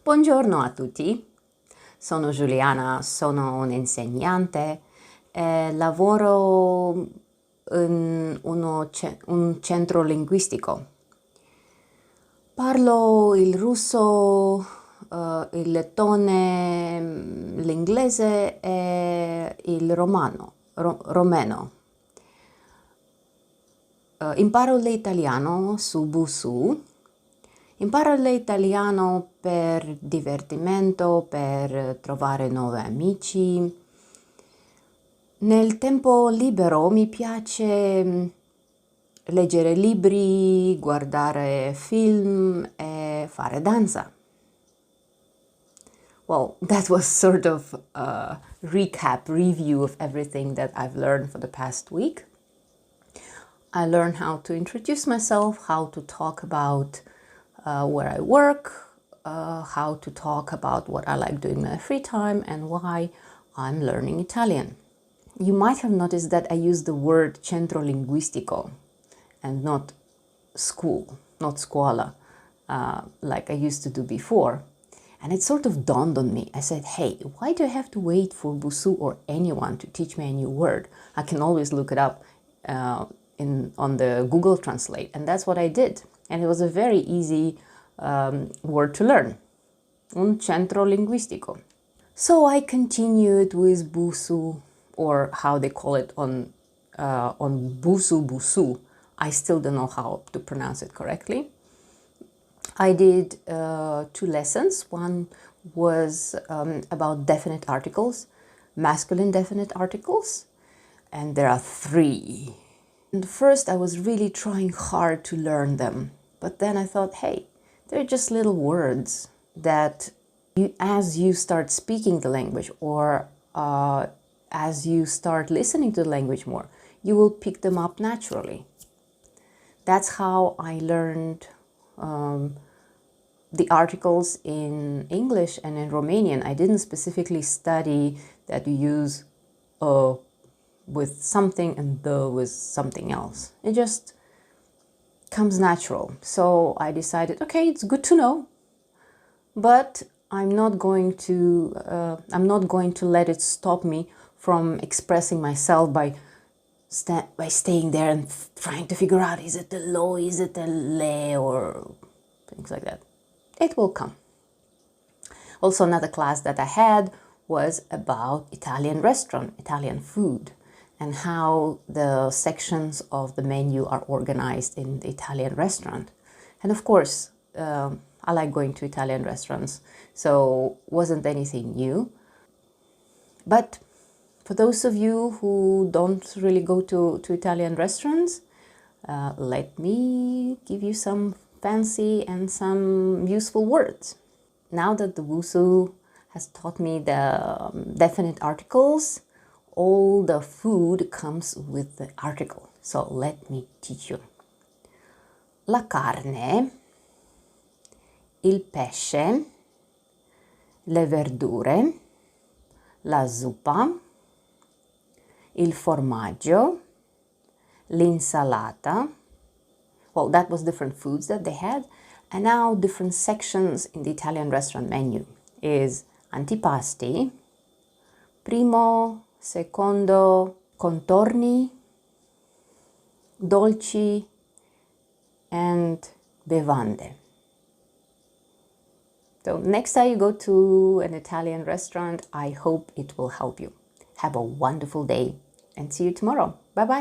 Buongiorno a tutti, sono Giuliana, sono un'insegnante e lavoro in un centro linguistico. Parlo il russo, il lettone, l'inglese e il romeno. Imparo l'italiano su Busuu. Imparo l'italiano per divertimento, per trovare nuovi amici. Nel tempo libero mi piace leggere libri, guardare film e fare danza. Well, that was sort of a review of everything that I've learned for the past week. I learned how to introduce myself, how to talk about where I work, how to talk about what I like doing in my free time and why I'm learning Italian. You might have noticed that I use the word centro linguistico and not school, not scuola, like I used to do before. And it sort of dawned on me. I said, hey, why do I have to wait for Busuu or anyone to teach me a new word? I can always look it up on the Google Translate. And that's what I did. And it was a very easy word to learn. Un centro linguistico. So I continued with Busuu, or how they call it on Busuu. I still don't know how to pronounce it correctly. I did 2 lessons. One was about definite articles, masculine definite articles, and there are 3. And first I was really trying hard to learn them, but then I thought, hey, they're just little words that as you start speaking the language or as you start listening to the language more, you will pick them up naturally. That's how I learned the articles in English and in Romanian. I didn't specifically study that you use with something and the with something else. It just comes natural. So I decided, okay, it's good to know, but I'm not going to let it stop me from expressing myself by staying there and trying to figure out, is it the lo, is it the le, or things like that. It will come. Also, another class that I had was about Italian restaurant, Italian food, and how the sections of the menu are organized in the Italian restaurant. And of course, I like going to Italian restaurants, so wasn't anything new. But for those of you who don't really go to Italian restaurants, let me give you some fancy and some useful words. Now that the Busuu has taught me the definite articles, all the food comes with the article. So let me teach you. La carne, il pesce, le verdure, la zuppa, il formaggio, l'insalata. Well, that was different foods that they had. And now different sections in the Italian restaurant menu is antipasti, primo, secondo, contorni, dolci, and bevande. So next time you go to an Italian restaurant, I hope it will help you. Have a wonderful day and see you tomorrow. Bye-bye.